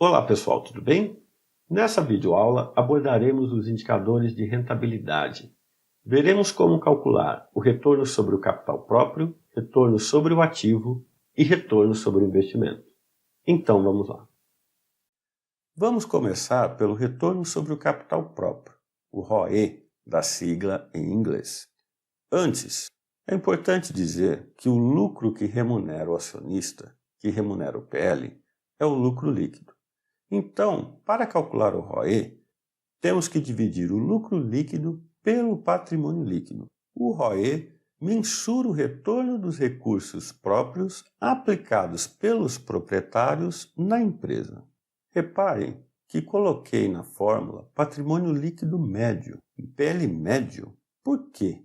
Olá pessoal, tudo bem? Nessa videoaula abordaremos os indicadores de rentabilidade. Veremos como calcular o retorno sobre o capital próprio, retorno sobre o ativo e retorno sobre o investimento. Então vamos lá. Vamos começar pelo retorno sobre o capital próprio, o ROE, da sigla em inglês. Antes, é importante dizer que o lucro que remunera o acionista, que remunera o PL, é o lucro líquido. Então, para calcular o ROE, temos que dividir o lucro líquido pelo patrimônio líquido. O ROE mensura o retorno dos recursos próprios aplicados pelos proprietários na empresa. Reparem que coloquei na fórmula patrimônio líquido médio, PL médio. Por quê?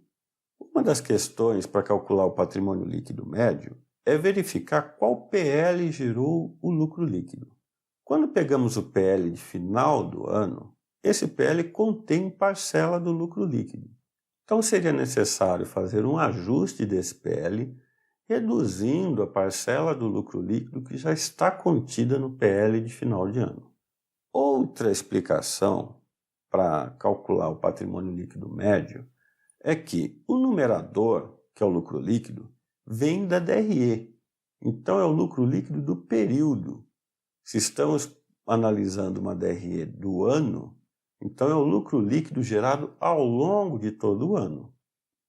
Uma das questões para calcular o patrimônio líquido médio é verificar qual PL gerou o lucro líquido. Quando pegamos o PL de final do ano, esse PL contém parcela do lucro líquido. Então seria necessário fazer um ajuste desse PL, reduzindo a parcela do lucro líquido que já está contida no PL de final de ano. Outra explicação para calcular o patrimônio líquido médio é que o numerador, que é o lucro líquido, vem da DRE. Então é o lucro líquido do período. Se estamos analisando uma DRE do ano, então é o lucro líquido gerado ao longo de todo o ano.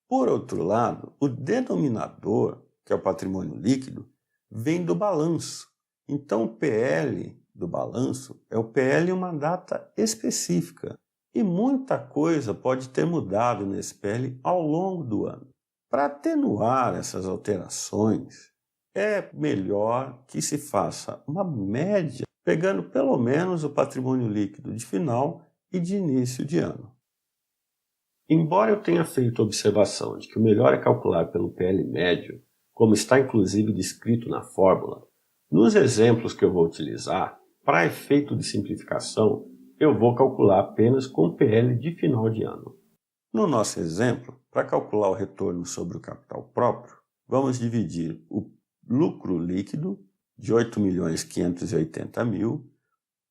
Por outro lado, o denominador, que é o patrimônio líquido, vem do balanço. Então o PL do balanço é o PL em uma data específica. E muita coisa pode ter mudado nesse PL ao longo do ano. Para atenuar essas alterações, é melhor que se faça uma média, pegando pelo menos o patrimônio líquido de final e de início de ano. Embora eu tenha feito a observação de que o melhor é calcular pelo PL médio, como está inclusive descrito na fórmula, nos exemplos que eu vou utilizar, para efeito de simplificação, eu vou calcular apenas com o PL de final de ano. No nosso exemplo, para calcular o retorno sobre o capital próprio, vamos dividir o lucro líquido de 8.580.000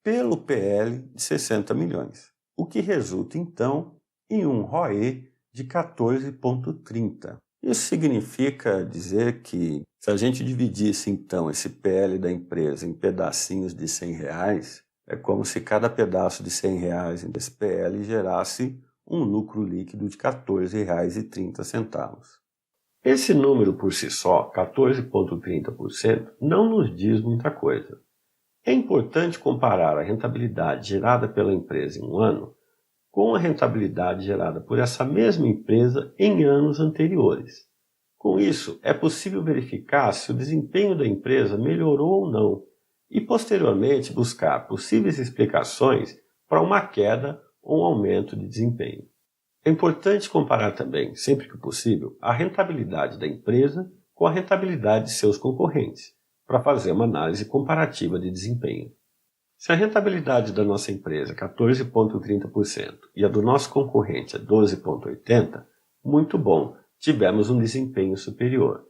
pelo PL de 60 milhões, o que resulta então em um ROE de 14,30. Isso significa dizer que se a gente dividisse então esse PL da empresa em pedacinhos de R$100, é como se cada pedaço de R$100 desse PL gerasse um lucro líquido de R$14,30. Esse número por si só, 14,30%, não nos diz muita coisa. É importante comparar a rentabilidade gerada pela empresa em um ano com a rentabilidade gerada por essa mesma empresa em anos anteriores. Com isso, é possível verificar se o desempenho da empresa melhorou ou não e, posteriormente, buscar possíveis explicações para uma queda ou um aumento de desempenho. É importante comparar também, sempre que possível, a rentabilidade da empresa com a rentabilidade de seus concorrentes, para fazer uma análise comparativa de desempenho. Se a rentabilidade da nossa empresa é 14,30% e a do nosso concorrente é 12,80%, muito bom, tivemos um desempenho superior.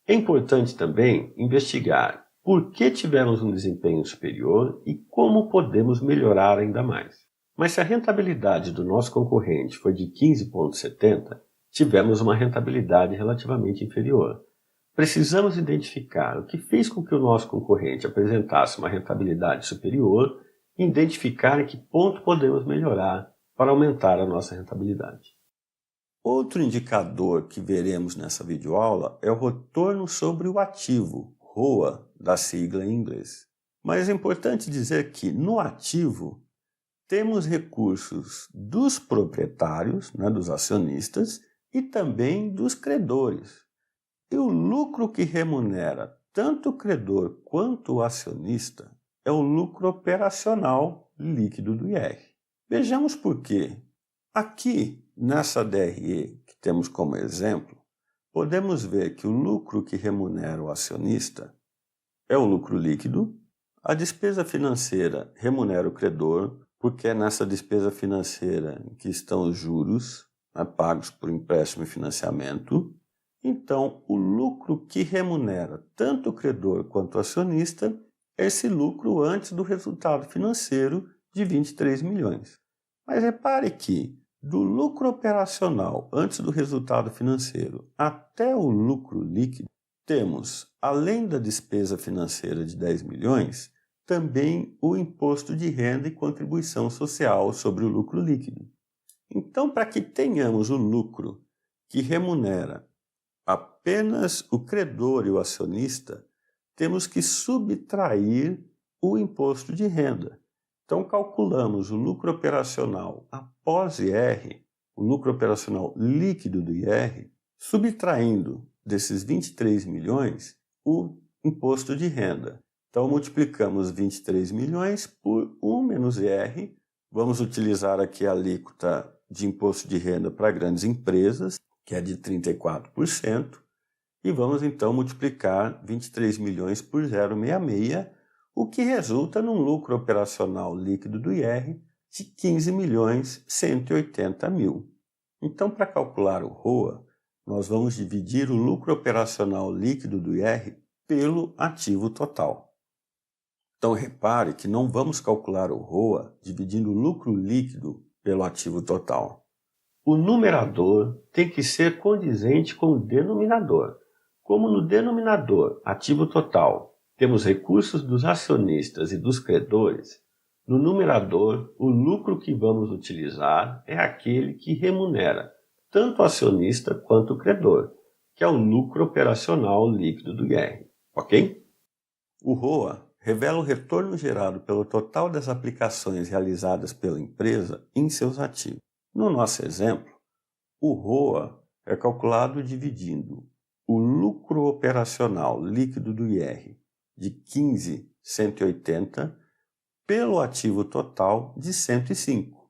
É importante também investigar por que tivemos um desempenho superior e como podemos melhorar ainda mais. Mas se a rentabilidade do nosso concorrente foi de 15,70%, tivemos uma rentabilidade relativamente inferior. Precisamos identificar o que fez com que o nosso concorrente apresentasse uma rentabilidade superior e identificar em que ponto podemos melhorar para aumentar a nossa rentabilidade. Outro indicador que veremos nessa videoaula é o retorno sobre o ativo, ROA, da sigla em inglês. Mas é importante dizer que no ativo temos recursos dos proprietários, dos acionistas, e também dos credores. E o lucro que remunera tanto o credor quanto o acionista é o lucro operacional líquido do IR. Vejamos por quê. Aqui, nessa DRE que temos como exemplo, podemos ver que o lucro que remunera o acionista é o lucro líquido, a despesa financeira remunera o credor, porque é nessa despesa financeira que estão os juros pagos por empréstimo e financiamento. Então, o lucro que remunera tanto o credor quanto o acionista esse lucro antes do resultado financeiro de 23 milhões. Mas repare que, do lucro operacional antes do resultado financeiro até o lucro líquido, temos, além da despesa financeira de 10 milhões, também o imposto de renda e contribuição social sobre o lucro líquido. Então, para que tenhamos o lucro que remunera apenas o credor e o acionista, temos que subtrair o imposto de renda. Então, calculamos o lucro operacional após IR, o lucro operacional líquido do IR, subtraindo desses 23 milhões o imposto de renda. Então, multiplicamos 23 milhões por 1 menos IR. Vamos utilizar aqui a alíquota de imposto de renda para grandes empresas, que é de 34%, e vamos então multiplicar 23 milhões por 0,66, o que resulta num lucro operacional líquido do IR de 15 milhões 180 mil. Então, para calcular o ROA, nós vamos dividir o lucro operacional líquido do IR pelo ativo total. Então, repare que não vamos calcular o ROA dividindo o lucro líquido pelo ativo total. O numerador tem que ser condizente com o denominador. Como no denominador, ativo total, temos recursos dos acionistas e dos credores, no numerador, o lucro que vamos utilizar é aquele que remunera tanto o acionista quanto o credor, que é o lucro operacional líquido do IR. Ok? O ROA revela o retorno gerado pelo total das aplicações realizadas pela empresa em seus ativos. No nosso exemplo, o ROA é calculado dividindo o lucro operacional líquido do IR de 15.180 pelo ativo total de 105,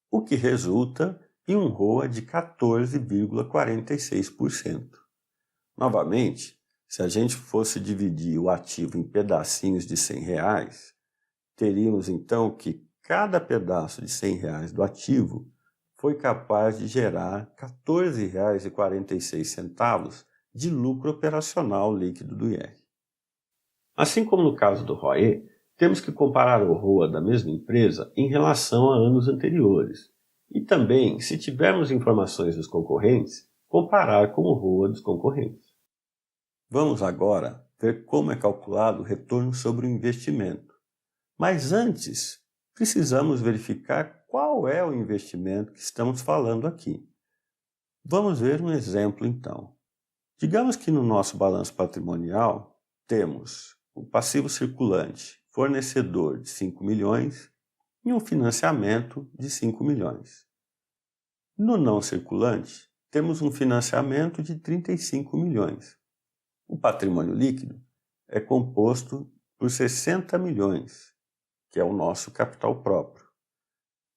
o que resulta em um ROA de 14,46%. Novamente, se a gente fosse dividir o ativo em pedacinhos de R$100, teríamos então que cada pedaço de R$100 do ativo foi capaz de gerar R$14,46 de lucro operacional líquido do IR. Assim como no caso do ROE, temos que comparar o ROA da mesma empresa em relação a anos anteriores. E também, se tivermos informações dos concorrentes, comparar com o ROA dos concorrentes. Vamos agora ver como é calculado o retorno sobre o investimento. Mas antes, precisamos verificar qual é o investimento que estamos falando aqui. Vamos ver um exemplo então. Digamos que no nosso balanço patrimonial temos o passivo circulante fornecedor de 5 milhões e um financiamento de 5 milhões. No não circulante, temos um financiamento de 35 milhões. O patrimônio líquido é composto por 60 milhões, que é o nosso capital próprio.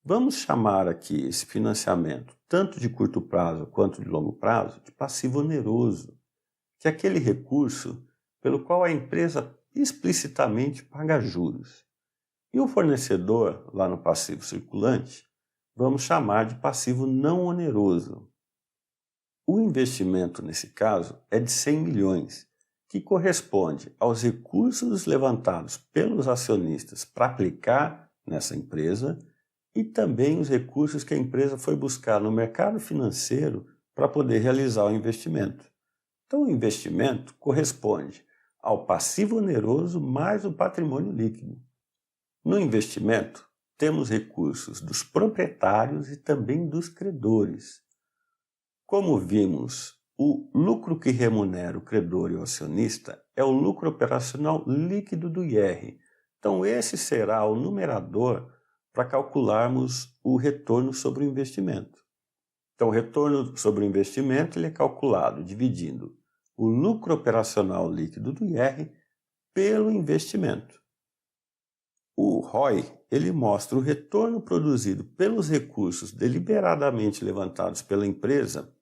Vamos chamar aqui esse financiamento, tanto de curto prazo quanto de longo prazo, de passivo oneroso, que é aquele recurso pelo qual a empresa explicitamente paga juros. E o fornecedor, lá no passivo circulante, vamos chamar de passivo não oneroso. O investimento, nesse caso, é de 100 milhões, que corresponde aos recursos levantados pelos acionistas para aplicar nessa empresa e também os recursos que a empresa foi buscar no mercado financeiro para poder realizar o investimento. Então, o investimento corresponde ao passivo oneroso mais o patrimônio líquido. No investimento, temos recursos dos proprietários e também dos credores. Como vimos, o lucro que remunera o credor e o acionista é o lucro operacional líquido do IR. Então, esse será o numerador para calcularmos o retorno sobre o investimento. Então, o retorno sobre o investimento ele é calculado dividindo o lucro operacional líquido do IR pelo investimento. O ROI ele mostra o retorno produzido pelos recursos deliberadamente levantados pela empresa,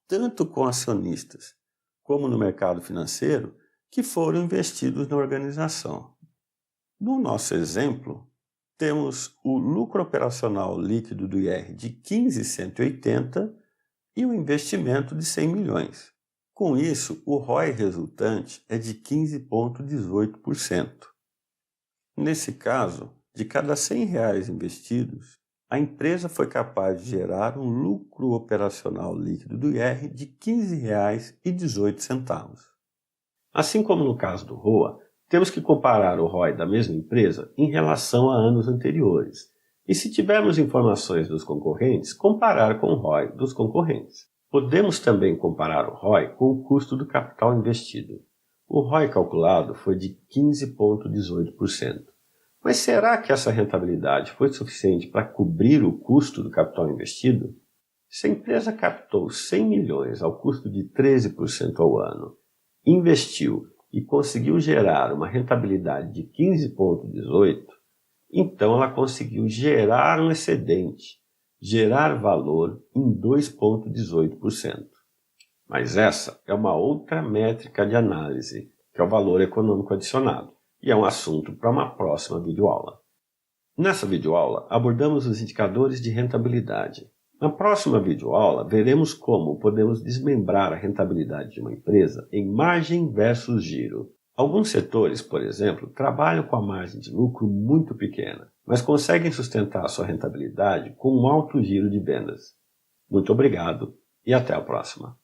tanto com acionistas como no mercado financeiro, que foram investidos na organização. No nosso exemplo, temos o lucro operacional líquido do IR de 15.180 e o investimento de 100 milhões. Com isso, o ROI resultante é de 15,18%. Nesse caso, de cada R$ 100 investidos, a empresa foi capaz de gerar um lucro operacional líquido do IR de R$ 15,18. Assim como no caso do ROA, temos que comparar o ROI da mesma empresa em relação a anos anteriores. E se tivermos informações dos concorrentes, comparar com o ROI dos concorrentes. Podemos também comparar o ROI com o custo do capital investido. O ROI calculado foi de 15,18%. Mas será que essa rentabilidade foi suficiente para cobrir o custo do capital investido? Se a empresa captou 100 milhões ao custo de 13% ao ano, investiu e conseguiu gerar uma rentabilidade de 15,18%, então ela conseguiu gerar um excedente, gerar valor em 2,18%. Mas essa é uma outra métrica de análise, que é o valor econômico adicionado, e é um assunto para uma próxima videoaula. Nessa videoaula, abordamos os indicadores de rentabilidade. Na próxima videoaula, veremos como podemos desmembrar a rentabilidade de uma empresa em margem versus giro. Alguns setores, por exemplo, trabalham com a margem de lucro muito pequena, mas conseguem sustentar a sua rentabilidade com um alto giro de vendas. Muito obrigado e até a próxima.